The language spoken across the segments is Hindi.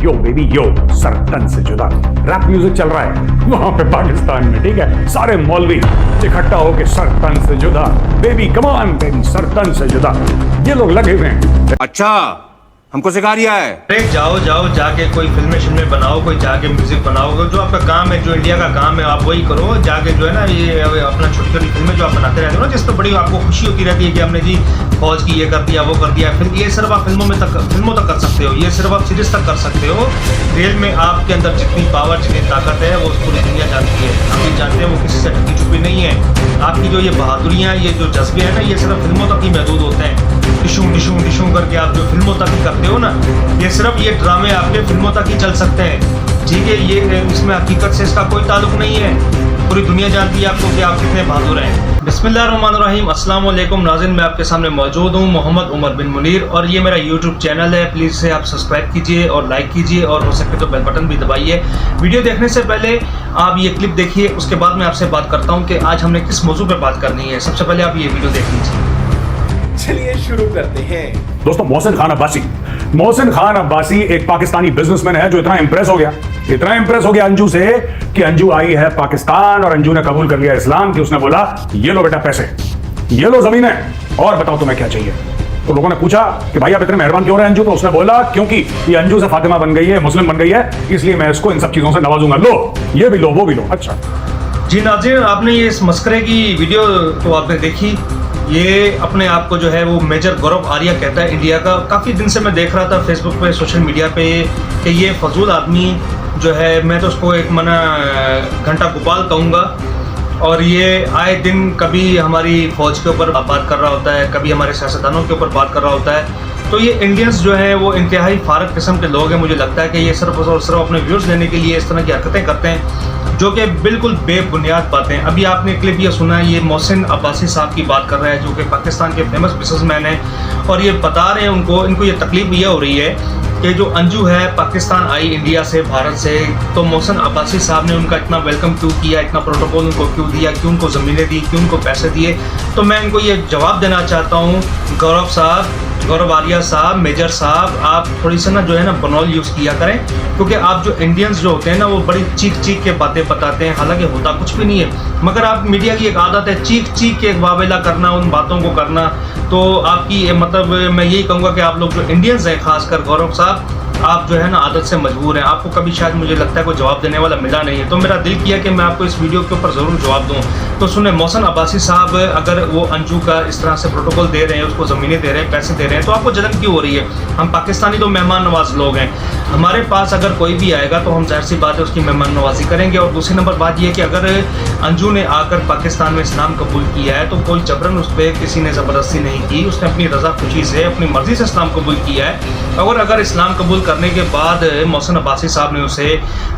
यो बेबी यो, सर तन से जुदा। रैप म्यूजिक चल रहा है वहां पे पाकिस्तान में, ठीक है। सारे मौलवी इकट्ठा होके सर तन से जुदा, baby come on baby, sir तन से जुदा, ये लोग लगे हुए हैं। अच्छा हमको सिखा रिया है। अरे जाओ जाके कोई फिल्में बनाओ, कोई जाके म्यूजिक बनाओ, जो आपका काम है, जो इंडिया का काम है आप वही करो। जाके जो है ना ये अपना छोटी छोटी फिल्में जो आप बनाते रहते हो ना, जिस पर बड़ी आपको खुशी होती रहती है कि हमने जी फौज की ये कर दिया वो कर दिया। फिर ये सिर्फ आप फिल्मों तक कर सकते हो, ये सिर्फ आप सीरीज तक कर सकते हो। रियल में आपके अंदर जितनी पावर, जितनी ताकत है वो पूरी दुनिया जानती है। हम भी जानते हैं, वो किसी से ढकी छुपी नहीं है। आपकी जो ये बहादुरियाँ, ये जो जज्बे हैं ना, ये सिर्फ फिल्मों तक ही महदूद होते हैं। डिशूं करके आप जो फिल्मों तक ही करते हो ना, ये सिर्फ ये ड्रामे आपके फिल्मों तक ही चल सकते हैं, ठीक है। ये इसमें हकीकत से इसका कोई ताल्लुक नहीं है। पूरी दुनिया जानती है आपको कि आप कितने बहादुर हैं। बिस्मिल्लाहिर्रहमानिर्रहीम, अस्सलाम वालेकुम नाज़रीन, मैं आपके सामने मौजूद हूँ मोहम्मद उमर बिन मुनीर, और ये मेरा यूट्यूब चैनल है। प्लीज़ से आप सब्सक्राइब कीजिए और लाइक कीजिए, और हो सके तो बेल बटन भी दबाइए। वीडियो देखने से पहले आप ये क्लिप देखिए, उसके बाद मैं आपसे बात करता हूँ कि आज हमने किस मौजू पर बात करनी है। सबसे पहले आप ये वीडियो देख लीजिए। चलिए शुरू करते हैं। दोस्तों, मोहसिन खान अब्बासी एक पाकिस्तानी बिजनेसमैन है जो इतना इंप्रेस हो गया अंजू से कि अंजू आई है पाकिस्तान और अंजू ने कबूल कर लिया इस्लाम, कि उसने बोला ये लो बेटा पैसे, ये लो जमीनें, और बताओ तुम्हें क्या चाहिए। तो लोगों ने पूछा कि भाई आप इतने मेहरबान क्यों रहे अंजू, तो उसने बोला क्योंकि ये अंजू से फातिमा बन गई है, मुस्लिम बन गई है, इसलिए मैं इसको इन सब चीजों से नवाजूंगा। लो ये भी लो वो भी लो। अच्छा जी नाज़रीन, आपने ये इस मस्करे की वीडियो तो आपने देखी। ये अपने आप को जो है वो मेजर गौरव आर्या कहता है इंडिया का। काफ़ी दिन से मैं देख रहा था फेसबुक पे, सोशल मीडिया पे, कि ये फजूल आदमी जो है, मैं तो उसको एक मना घंटा गोपाल कहूँगा। और ये आए दिन कभी हमारी फ़ौज के ऊपर बात कर रहा होता है, कभी हमारे सियासतदानों के ऊपर बात कर रहा होता है। तो ये इंडियंस जो है वो इंतहाई फारग किस्म के लोग हैं। मुझे लगता है कि ये सिर्फ और सिर्फ अपने व्यूज़ लेने के लिए इस तरह की हरकतें करते हैं, जो कि बिल्कुल बेबुनियाद बातें। अभी आपने क्लिप ये सुना है, ये मोहसिन अब्बासी साहब की बात कर रहा है, जो कि पाकिस्तान के फेमस बिजनेसमैन हैं, और ये बता रहे हैं इनको ये तकलीफ ये हो रही है कि जो अंजू है पाकिस्तान आई इंडिया से, भारत से, तो मोहसिन अब्बासी साहब ने उनका इतना वेलकम क्यों किया, इतना प्रोटोकॉल उनको क्यों दिया, क्यों उनको ज़मीनें दी, क्यों उनको पैसे दिए। तो मैं इनको ये जवाब देना चाहता हूँ, गौरव आर्या साहब, मेजर साहब, आप थोड़ी सा ना जो है ना बनौल यूज़ किया करें, क्योंकि आप जो इंडियंस जो होते हैं ना वो बड़ी चीख के बातें बताते हैं, हालांकि होता कुछ भी नहीं है। मगर आप मीडिया की एक आदत है चीख के एक वावेला करना, उन बातों को करना। तो आपकी मतलब मैं यही कहूँगा कि आप लोग जो इंडियंस हैं, खासकर गौरव साहब, आप जो है ना आदत से मजबूर हैं। आपको कभी शायद मुझे लगता है कोई जवाब देने वाला मिला नहीं है, तो मेरा दिल किया कि मैं आपको इस वीडियो के ऊपर ज़रूर जवाब दूं। तो सुने, मोहसिन अब्बासी साहब अगर वो अंजू का इस तरह से प्रोटोकॉल दे रहे हैं, उसको ज़मीनें दे रहे हैं, पैसे दे रहे हैं, तो आपको जलन क्यों हो रही है? हम पाकिस्तानी तो मेहमान नवाज लोग हैं। हमारे पास अगर कोई भी आएगा तो हम जाहिर सी बात है उसकी मेहमान नवाजी करेंगे। और दूसरी नंबर बात यह कि अगर अंजू ने आकर पाकिस्तान में इस्लाम कबूल किया है तो कोई जबरन उस पर किसी ने ज़बरदस्ती नहीं की, उसने अपनी रज़ा खुशी से, अपनी मर्ज़ी से इस्लाम कबूल किया है। और अगर इस्लाम कबूल करने के बाद मोहसिन अब्बासी साहब ने उसे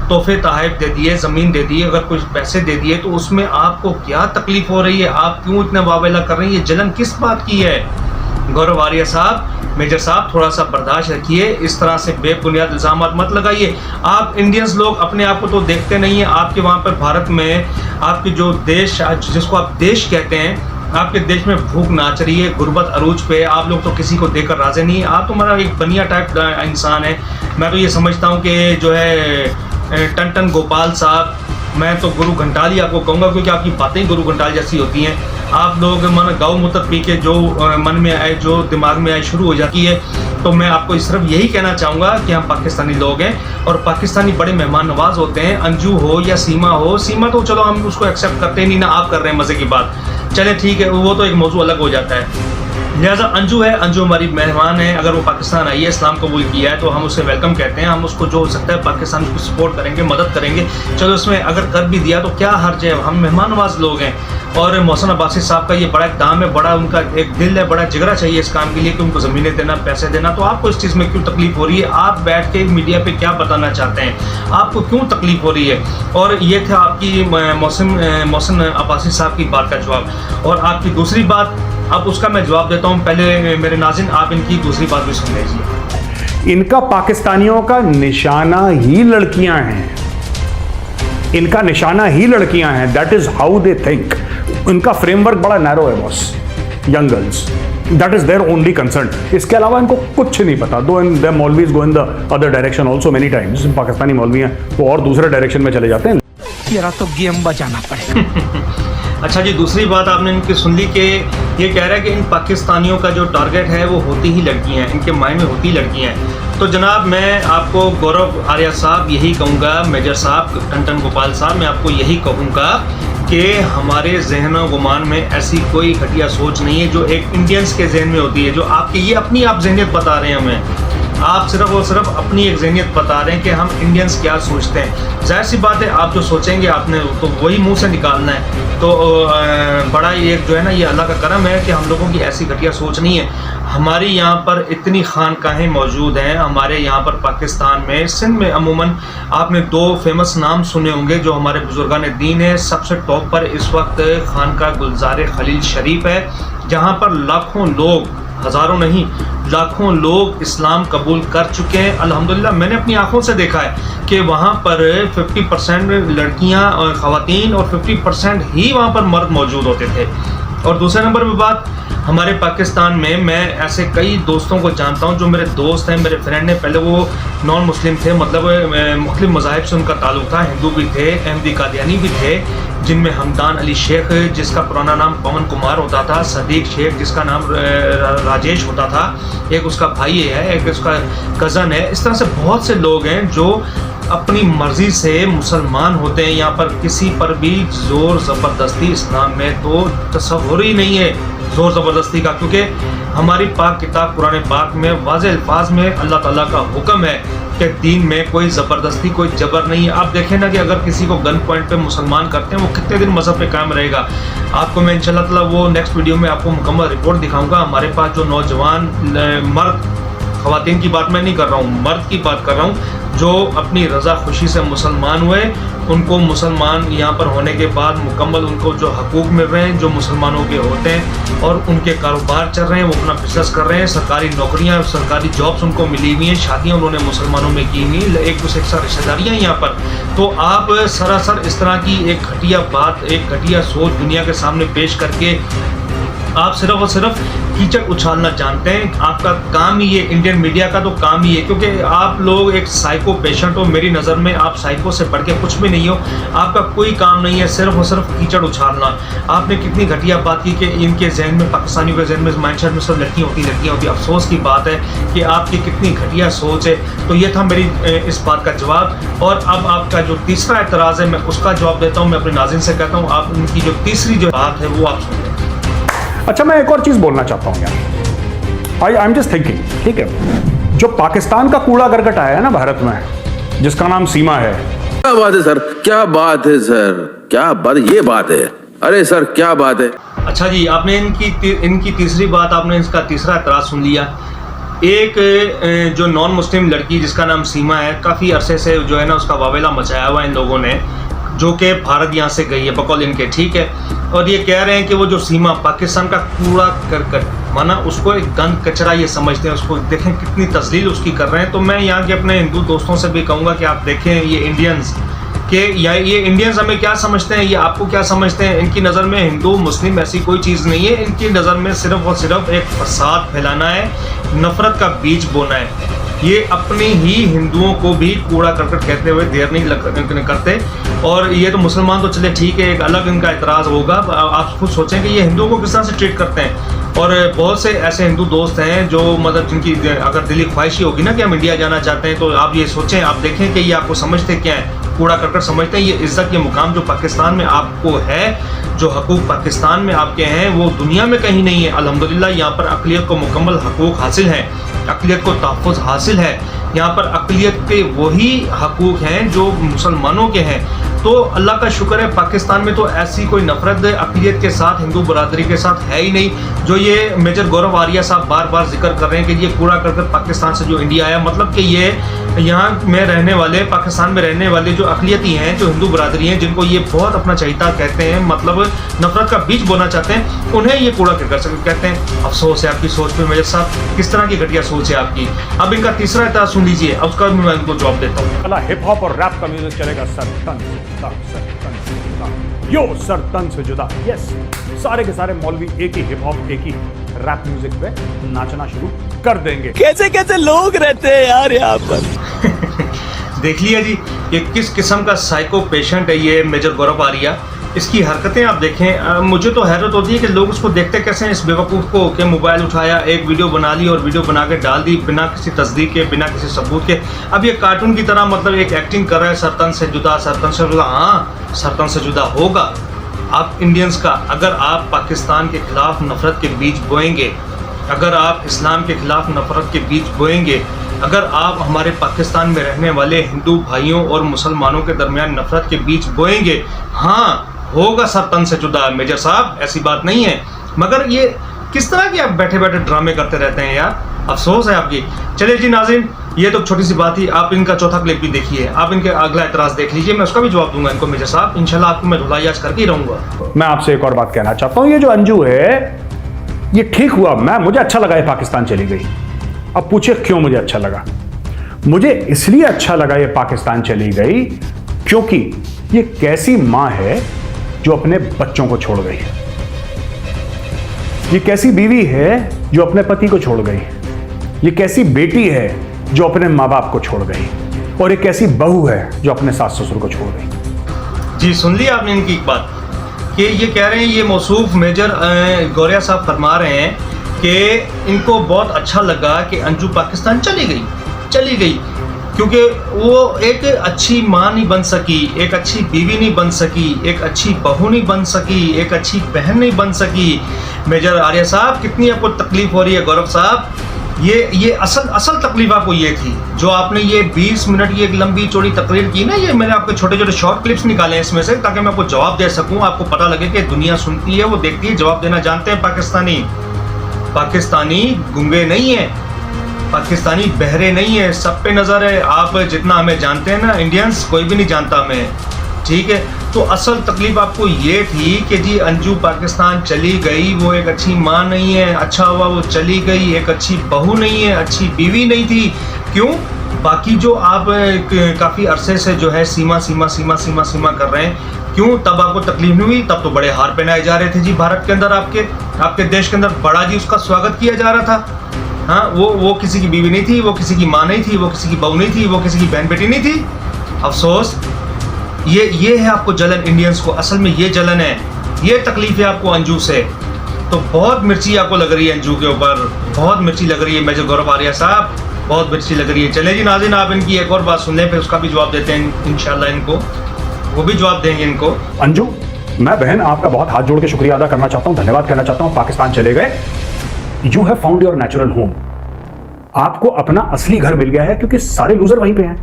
तोहफे तोहफ़े दे दिए, ज़मीन दे दी, अगर कुछ पैसे दे दिए, तो उसमें आपको क्या तकलीफ़ हो रही है? आप क्यों इतने वावेला कर रही हैं? ये जलन किस बात की है? गौरव आर्या साहब, मेजर साहब, थोड़ा सा बर्दाश्त रखिए, इस तरह से बेबुनियाद इल्ज़ाम मत लगाइए। आप इंडियंस लोग अपने आप को तो देखते नहीं हैं। आपके वहाँ पर भारत में आपके जो देश, जिसको आप देश कहते हैं, आपके देश में भूख नाच रही है, गुर्बत अरूज पे। आप लोग तो किसी को देकर राज़ी नहीं है। आप तो हमारा एक बनिया टाइप इंसान है। मैं तो ये समझता हूँ कि जो है टन गोपाल साहब, मैं तो गुरु घंटाली आपको कहूँगा, क्योंकि आपकी बातें ही गुरु घंटाल जैसी होती हैं। आप लोग मन गौ मूत्र पी के जो मन में आए, जो दिमाग में आए, शुरू हो जाती है। तो मैं आपको सिर्फ यही कहना चाहूँगा कि हम पाकिस्तानी लोग हैं और पाकिस्तानी बड़े मेहमान नवाज होते हैं। अंजू हो या सीमा हो, सीमा तो चलो हम उसको एक्सेप्ट करते ही नहीं ना, आप कर रहे हैं मज़े की बात, चले ठीक है, वो तो एक मौजू अलग हो जाता है। लिहाजा अंजू है, अंजू हमारी मेहमान है। अगर वो पाकिस्तान आई है, इस्लाम कबूल किया है, तो हम उसे वेलकम कहते हैं। हम उसको जो हो सकता है पाकिस्तान को सपोर्ट करेंगे, मदद करेंगे। चलो उसमें अगर कर भी दिया तो क्या हर्ज है, हम मेहमान नवाज लोग हैं। और मोहसिन अब्बासी साहब का ये बड़ा एक दाम है, बड़ा उनका एक दिल है, बड़ा जिगरा चाहिए इस काम के लिए कि उनको ज़मीनें देना, पैसे देना। तो आपको इस चीज़ में क्यों तकलीफ हो रही है? आप बैठ के मीडिया पे क्या बताना चाहते हैं? आपको क्यों तकलीफ हो रही है? और ये था आपकी मोहसिन अब्बासी साहब की बात का जवाब। और आपकी दूसरी बात, अब उसका मैं जवाब देता हूँ। पहले मेरे नाज़रीन आप इनकी दूसरी बात भी सुन लीजिए। इनका पाकिस्तानियों का निशाना ही लड़कियां हैं, इनका निशाना ही लड़कियां हैं। That is how they think. इनका फ्रेमवर्क बड़ा नैरो है boss. Young girls, that is their only concern. इसके अलावा इनको कुछ नहीं पता। Though in the maulvis go in the other direction also many times. Pakistani मौलवी हैं वो और दूसरे डायरेक्शन में चले जाते हैं। तेरा तो गेम बजाना पड़ेगा। अच्छा जी, दूसरी बात आपने इनकी सुन ली कि ये कह रहा है कि इन पाकिस्तानियों का जो टारगेट है वो होती ही लड़कियां हैं, इनके माइंड में होती ही लड़कियां हैं। तो जनाब मैं आपको गौरव आर्या साहब यही कहूँगा, मेजर साहब, टन गोपाल साहब, मैं आपको यही कहूँगा कि हमारे जहन गुमान में ऐसी कोई घटिया सोच नहीं है जो एक इंडियंस के जहन में होती है, जो आपकी ये अपनी आप जहनियत बता रहे हैं हमें। आप सिर्फ और सिर्फ अपनी एक जहनियत बता रहे हैं कि हम इंडियंस क्या सोचते हैं। जाहिर सी बात है आप जो सोचेंगे आपने तो वही मुंह से निकालना है। तो बड़ा ये जो है ना, ये अल्लाह का करम है कि हम लोगों की ऐसी घटिया सोच नहीं है। हमारी यहाँ पर इतनी खानकाहें मौजूद हैं हमारे यहाँ पर पाकिस्तान में, सिंध में अमूमन आपने दो फेमस नाम सुने होंगे जो हमारे बुजुर्गान दीन है। सबसे टॉप पर इस वक्त खानका गुलजार खलील शरीफ है, जहाँ पर लाखों लोग, हज़ारों नहीं लाखों लोग इस्लाम कबूल कर चुके हैं अल्हम्दुलिल्लाह। मैंने अपनी आंखों से देखा है कि वहाँ पर 50% लड़कियाँ और ख़वातीन और 50% ही वहाँ पर मर्द मौजूद होते थे। और दूसरे नंबर पर बात, हमारे पाकिस्तान में मैं ऐसे कई दोस्तों को जानता हूँ जो मेरे दोस्त हैं, मेरे फ्रेंड हैं। पहले वो नॉन मुस्लिम थे, मतलब मुख्तलिफ मज़ाहिब से उनका ताल्लुक़ था। हिंदू भी थे, अहमदी कादियानी भी थे, जिनमें हमदान अली शेख जिसका पुराना नाम पवन कुमार होता था, सदीक शेख जिसका नाम राजेश होता था, एक उसका भाई है, एक उसका कज़न है। इस तरह से बहुत से लोग हैं जो अपनी मर्ज़ी से मुसलमान होते हैं। यहाँ पर किसी पर भी ज़ोर ज़बरदस्ती इस्लाम में तो तसव्वुर ही नहीं है ज़ोर ज़बरदस्ती का, क्योंकि हमारी पाक किताब कुरान पाक में वाज़ेह अल्फाज में अल्लाह ताला का हुक्म है कि दीन में कोई ज़बरदस्ती, कोई जबर नहीं है। आप देखें ना कि अगर किसी को गन पॉइंट पे मुसलमान करते हैं वो कितने दिन मज़हब पे कायम रहेगा। आपको मैं इंशाल्लाह ताला वो नेक्स्ट वीडियो में आपको मुकम्मल रिपोर्ट दिखाऊंगा। हमारे पास जो नौजवान मर्द, ख़वातीन की बात मैं नहीं कर रहा हूँ, मर्द की बात कर रहा हूँ, जो अपनी रज़ा खुशी से मुसलमान हुए, उनको मुसलमान यहाँ पर होने के बाद मुकम्मल उनको जो हकूक़ मिल रहे हैं जो मुसलमानों के होते हैं, और उनके कारोबार चल रहे हैं, वो अपना बिजनेस कर रहे हैं, सरकारी नौकरियाँ, सरकारी जॉब्स उनको मिली हुई हैं, शादियाँ उन्होंने मुसलमानों में की हुई, एक दूसरे के साथ रिश्तेदारियाँ यहाँ पर। तो आप सरासर इस तरह की एक घटिया बात, एक घटिया सोच दुनिया के सामने पेश करके आप सिर्फ और सिर्फ कीचड़ उछालना जानते हैं। आपका काम ही ये, इंडियन मीडिया का तो काम ही है, क्योंकि आप लोग एक साइको पेशेंट हो। मेरी नज़र में आप साइको से बढ़ के कुछ भी नहीं हो। आपका कोई काम नहीं है सिर्फ और सिर्फ कीचड़ उछालना। आपने कितनी घटिया बात की कि इनके जहन में, पाकिस्तानियों के जहन में, माइंडसेट में सब लड़कियाँ होती। अफसोस की बात है कि आपकी कितनी घटिया सोच है। तो ये था मेरी इस बात का जवाब। और अब आपका जो तीसरा एतराज़ है मैं उसका जवाब देता हूँ। मैं अपने नाज़रीन से कहता हूँ आप उनकी जो तीसरी जो बात है वो आप सुन लें। अच्छा, मैं एक और चीज बोलना चाहता हूं यार। आई एम जस्ट थिंकिंग, ठीक है, जो पाकिस्तान का कूड़ा करकट आया है ना भारत में, जिसका नाम सीमा है। क्या बात है सर, क्या बात है सर, क्या बात, ये बात है, अरे सर क्या बात है। अच्छा जी, आपने इनकी तीसरी बात, आपने इसका तीसरा एतराज़ सुन लिया। एक जो नॉन मुस्लिम लड़की जिसका नाम सीमा है, काफ़ी अरसे से जो है ना उसका वावेला मचाया हुआ है इन लोगों ने, जो कि भारत यहाँ से गई है बकौल इनके, ठीक है। और ये कह रहे हैं कि वो जो सीमा पाकिस्तान का कूड़ा करकट, माना उसको एक गंद कचरा ये समझते हैं, उसको देखें कितनी तस्लील उसकी कर रहे हैं। तो मैं यहाँ के अपने हिंदू दोस्तों से भी कहूँगा कि आप देखें ये इंडियंस कि ये इंडियंस हमें क्या समझते हैं, ये आपको क्या समझते हैं। इनकी नज़र में हिंदू मुस्लिम ऐसी कोई चीज़ नहीं है। इनकी नज़र में सिर्फ और सिर्फ एक फसाद फैलाना है, नफ़रत का बीज बोना है। ये अपने ही हिंदुओं को भी कूड़ा करकट कहते हुए देर नहीं करते। और ये तो मुसलमान तो चले ठीक है, एक अलग इनका एतराज़ होगा। आप खुद सोचें कि ये हिंदुओं को किस तरह से ट्रीट करते हैं। और बहुत से ऐसे हिंदू दोस्त हैं जो मतलब जिनकी अगर दिली ख्वाहिश ही होगी ना कि हम इंडिया जाना चाहते हैं, तो आप ये सोचें, आप देखें कि ये आपको समझते क्या है, कूड़ा करकट समझते हैं। ये इज़्ज़त, ये मुकाम जो पाकिस्तान में आपको है, जो हकूक़ पाकिस्तान में आपके हैं, वो दुनिया में कहीं नहीं है। अल्हम्दुलिल्लाह यहाँ पर अक़लियत को मुकम्मल हकूक़ हासिल है, अक़लियत को तहफ़्फ़ुज़ हासिल है। यहाँ पर अक़लियत के वही हकूक़ हैं जो मुसलमानों के हैं। तो अल्लाह का शुक्र है पाकिस्तान में तो ऐसी कोई नफरत अक़लियत के साथ, हिंदू बरादरी के साथ है ही नहीं, जो ये मेजर गौरव आर्या साहब बार बार जिक्र कर रहे हैं कि ये कूड़ा करकट पाकिस्तान से जो इंडिया आया। मतलब कि ये यहाँ में रहने वाले, पाकिस्तान में रहने वाले जो अक़लियती हैं, जो हिंदू बरादरी हैं, जिनको ये बहुत अपना चहिता कहते हैं, मतलब नफरत का बीज बोना चाहते हैं, उन्हें ये कूड़ा करकट कहते हैं। अफसोस है आपकी सोच पे मेजर साहब, किस तरह की घटिया सोच है आपकी। अब इनका तीसरा एतराज़ सुन लीजिए, अब उसका मैं इनको जवाब देता हूँ। हिप हॉप और रैप का म्यूजिक चलेगा सर तन से जुदा, यो सर तन से जुदा। यस, सारे के सारे मौलवी एक ही, हिप हॉप एक ही, रैप म्यूजिक पे नाचना शुरू कर देंगे। कैसे कैसे लोग रहते हैं यार यहाँ पर। देख लिया जी, ये किस किस्म का साइको पेशेंट है ये मेजर गौरव आर्या। इसकी हरकतें आप देखें, मुझे तो हैरत होती है कि लोग उसको देखते कैसे हैं, इस बेवकूफ़ को, कि मोबाइल उठाया, एक वीडियो बना ली और वीडियो बना के डाल दी बिना किसी तस्दीक के, बिना किसी सबूत के। अब ये कार्टून की तरह मतलब एक एक्टिंग कर रहा है, सरतन से जुदा, सरतन से जुदा। हाँ, सरतन से जुदा होगा आप इंडियंस का अगर आप पाकिस्तान के खिलाफ नफरत के बीज बोएंगे, अगर आप इस्लाम के खिलाफ नफरत के बीज बोएंगे, अगर आप हमारे पाकिस्तान में रहने वाले हिंदू भाइयों और मुसलमानों के दरमियान नफरत के बीज बोएंगे। हाँ, होगा सरतन से जुदा मेजर साहब, ऐसी बात नहीं है। मगर ये किस तरह के आप बैठे बैठे ड्रामे करते रहते हैं यार, अफसोस है आपकी। चलिए जी नाज़रीन, ये तो छोटी सी बात थी। आप इनका चौथा क्लिप भी देखिए, आप इनके अगला एतराज देख लीजिए, मैं उसका भी जवाब दूंगा इनको मेजर साहब। इंशाल्लाह आपको मैं धुलाई आज करके ही रहूंगा। मैं आपसे एक और बात कहना चाहता हूं, ये जो अंजू है ये ठीक हुआ, मुझे अच्छा लगा ये पाकिस्तान चली गई। अब पूछे क्यों मुझे अच्छा लगा? मुझे इसलिए अच्छा लगा ये पाकिस्तान चली गई क्योंकि ये कैसी मां है जो अपने बच्चों को छोड़ गई, ये कैसी बीवी है जो अपने पति को छोड़ गई, ये कैसी बेटी है जो अपने माँ बाप को छोड़ गई, और एक ऐसी बहू है जो अपने सास ससुर को छोड़ गई। जी सुन लिया आपने इनकी एक बात कि ये कह रहे हैं, ये मौसूफ मेजर गौरिया साहब फरमा रहे हैं कि इनको बहुत अच्छा लगा कि अंजू पाकिस्तान चली गई क्योंकि वो एक अच्छी माँ नहीं बन सकी, एक अच्छी बीवी नहीं बन सकी, एक अच्छी बहू नहीं बन सकी, एक अच्छी बहन नहीं बन सकी। मेजर आर्या साहब, कितनी आपको तकलीफ हो रही है गौरव साहब? ये असल तकलीफ आपको ये थी जो आपने ये 20 मिनट की एक लंबी चौड़ी तकरीर की ना, ये मैंने आपके छोटे छोटे शॉर्ट क्लिप्स निकाले हैं इसमें से, ताकि मैं आपको जवाब दे सकूं, आपको पता लगे कि दुनिया सुनती है, वो देखती है, जवाब देना जानते हैं। पाकिस्तानी गूंगे नहीं है, पाकिस्तानी बहरे नहीं है, सब पे नज़र है। आप जितना हमें जानते हैं ना इंडियंस, कोई भी नहीं जानता हमें, ठीक है? तो असल तकलीफ आपको ये थी कि जी अंजू पाकिस्तान चली गई, वो एक अच्छी माँ नहीं है, अच्छा हुआ वो चली गई, एक अच्छी बहू नहीं है, अच्छी बीवी नहीं थी। क्यों? बाकी जो आप काफ़ी अरसे से जो है सीमा कर रहे हैं, क्यों तब आपको तकलीफ नहीं हुई? तब तो बड़े हार पहनाए जा रहे थे जी भारत के अंदर, आपके देश के अंदर बड़ा जी उसका स्वागत किया जा रहा था। हाँ, वो किसी की बीवी नहीं थी, वो किसी की माँ नहीं थी, वो किसी की बहू नहीं थी, वो किसी की बहन बेटी नहीं थी। अफसोस ये है आपको जलन इंडियंस को, असल में ये जलन है, ये तकलीफ है आपको अंजू से। तो बहुत मिर्ची आपको लग रही है अंजू के ऊपर, बहुत मिर्ची लग रही है मेजर गौरव आर्या साहब, बहुत मिर्ची लग रही है। चले जी नाज़रीन, आप इनकी एक और बात सुन लें, फिर उसका भी जवाब देते हैं इंशाल्लाह, इनको वो भी जवाब देंगे इनको। अंजू, मैं बहन आपका बहुत हाथ जोड़ के शुक्रिया अदा करना चाहता हूं, धन्यवाद कहना चाहता हूं। पाकिस्तान चले गए, you have found your natural home, आपको अपना असली घर मिल गया है, क्योंकि सारे लूजर वहीं पे हैं,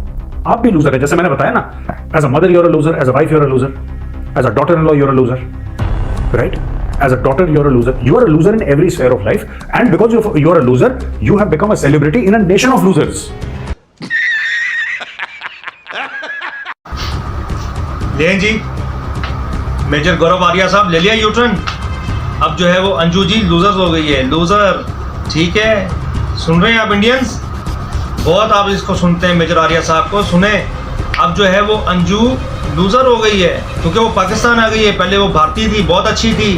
आप भी लूजर है, जैसे मैंने बताया ना। As a mother you're a loser, as a wife you're a loser, as a daughter in law you're a loser, right? As a daughter, you're a loser. You are a loser in every sphere of life, and because you're a loser, you have become a celebrity in a nation of losers. लें जी, मेजर गौरव आर्या साहब ले लिया यूटर्न। अब जो है वो अंजू जी लूजर हो गई है, लूजर, ठीक है? सुन रहे हैं आप इंडियंस? बहुत आप इसको सुनते हैं मेजर आर्या साहब को, सुने। अब जो है वो अंजू लूजर हो गई है क्योंकि वो पाकिस्तान आ गई है। पहले वो भारतीय थी, बहुत अच्छी थी,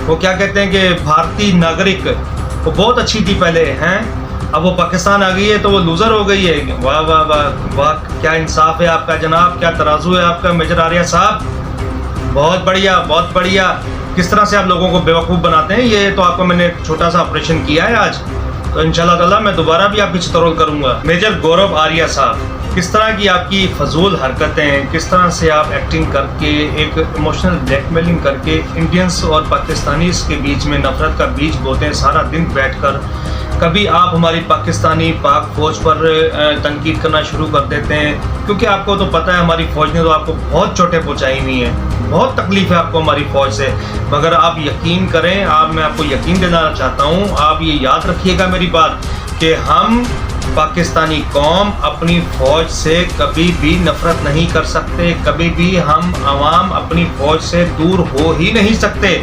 वो क्या कहते हैं कि भारतीय नागरिक, वो बहुत अच्छी थी पहले, हैं? अब वो पाकिस्तान आ गई है तो वो लूजर हो गई है। वाह वाह वाह वाह, क्या इंसाफ है आपका जनाब, क्या तराजू है आपका मेजर आर्या साहब, बहुत बढ़िया, बहुत बढ़िया। किस तरह से आप लोगों को बेवकूफ़ बनाते हैं, ये तो आपको मैंने एक छोटा सा ऑपरेशन किया है आज, तो इंशाल्लाह ताला मैं दोबारा भी आपकी चितरोल करूंगा। मेजर गौरव आर्या साहब, किस तरह की आपकी फजूल हरकतें, किस तरह से आप एक्टिंग करके, एक इमोशनल ब्लैकमेलिंग करके इंडियंस और पाकिस्तानीज़ के बीच में नफरत का बीज बोते हैं सारा दिन बैठकर। कभी आप हमारी पाकिस्तानी पाक फ़ौज पर तनकीद करना शुरू कर देते हैं, क्योंकि आपको तो पता है हमारी फ़ौज ने तो आपको बहुत चोटें पहुँचाई हुई हैं, बहुत तकलीफ़ है आपको हमारी फ़ौज से। मगर आप यकीन करें, मैं आपको यकीन दिलाना चाहता हूँ, आप ये याद रखिएगा मेरी बात, कि हम पाकिस्तानी कौम अपनी फ़ौज से कभी भी नफ़रत नहीं कर सकते, कभी भी हम आवाम अपनी फ़ौज से दूर हो ही नहीं सकते।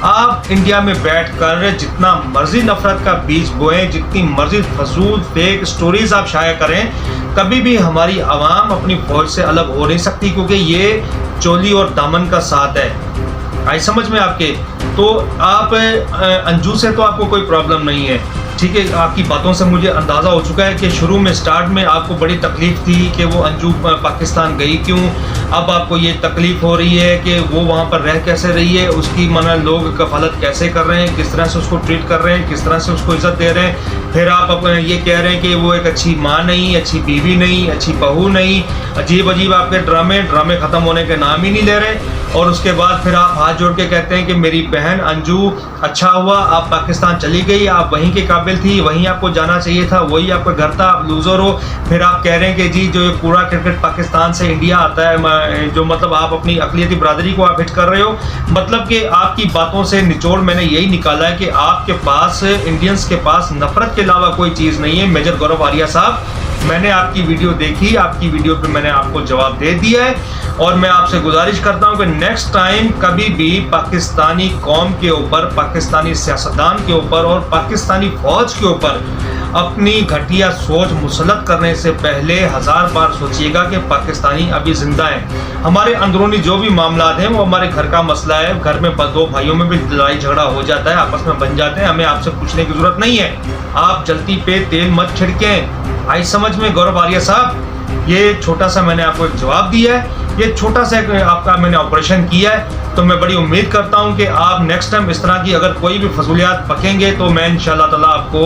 आप इंडिया में बैठकर जितना मर्जी नफ़रत का बीज बोएं, जितनी मर्जी फजूल फेक स्टोरीज़ आप शाया करें, कभी भी हमारी आवाम अपनी फ़ौज से अलग हो नहीं सकती, क्योंकि ये चोली और दामन का साथ है। आई समझ में आपके? तो आप अंजू से तो आपको कोई प्रॉब्लम नहीं है, ठीक है। आपकी बातों से मुझे अंदाज़ा हो चुका है कि शुरू में स्टार्ट में आपको बड़ी तकलीफ थी कि वो अंजू पाकिस्तान गई क्यों। अब आपको ये तकलीफ हो रही है कि वो वहाँ पर रह कैसे रही है, उसकी मना लोग कफालत कैसे कर रहे हैं, किस तरह से उसको ट्रीट कर रहे हैं, किस तरह से उसको इज्जत दे रहे हैं। फिर आप ये कह रहे हैं कि वो एक अच्छी माँ नहीं, अच्छी बीवी नहीं, अच्छी बहू नहीं। अजीब अजीब आपके ड्रामे ख़त्म होने के नाम ही नहीं ले रहे। और उसके बाद फिर आप हाथ जोड़ के कहते हैं कि मेरी बहन अंजू, अच्छा हुआ आप पाकिस्तान चली गई, आप वहीं के काबिल थी, वहीं आपको जाना चाहिए था, वही आपका घर था, आप लूज़र हो। फिर आप कह रहे हैं कि जी जो ये पूरा क्रिकेट पाकिस्तान से इंडिया आता है, जो मतलब आप अपनी अक़लियती बरादरी को आप हिट कर रहे हो। मतलब कि आपकी बातों से निचोड़ मैंने यही निकाला है कि आपके पास, इंडियंस के पास नफरत के अलावा कोई चीज़ नहीं है। मेजर गौरव आर्या साहब, मैंने आपकी वीडियो देखी, आपकी वीडियो पे मैंने आपको जवाब दे दिया है और मैं आपसे गुजारिश करता हूं कि नेक्स्ट टाइम कभी भी पाकिस्तानी कौम के ऊपर, पाकिस्तानी सियासतदान के ऊपर और पाकिस्तानी फौज के ऊपर अपनी घटिया सोच मुसलत करने से पहले 1000 बार सोचिएगा कि पाकिस्तानी अभी जिंदा हैं। हमारे अंदरूनी जो भी मामला हैं वो हमारे घर का मसला है। घर में दो भाइयों में भी लड़ाई झगड़ा हो जाता है, आपस में बन जाते हैं, हमें आपसे पूछने की जरूरत नहीं है। आप जल्दी पे तेल मत छिड़कें। आई समझ में गौरव आर्या साहब, ये छोटा सा मैंने आपको एक जवाब दिया है, ये छोटा सा आपका मैंने ऑपरेशन किया है। तो मैं बड़ी उम्मीद करता हूं कि आप नेक्स्ट टाइम इस तरह की अगर कोई भी फजूलियात पकेंगे तो मैं इंशाल्लाह ताला आपको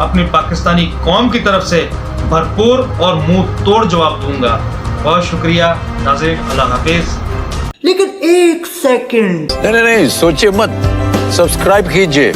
अपनी पाकिस्तानी कौम की तरफ से भरपूर और मुंह तोड़ जवाब दूंगा। बहुत शुक्रिया नाज़रीन, अल्लाह हाफिज। लेकिन एक सेकंड, नहीं सोचिए मत, सब्सक्राइब कीजिए।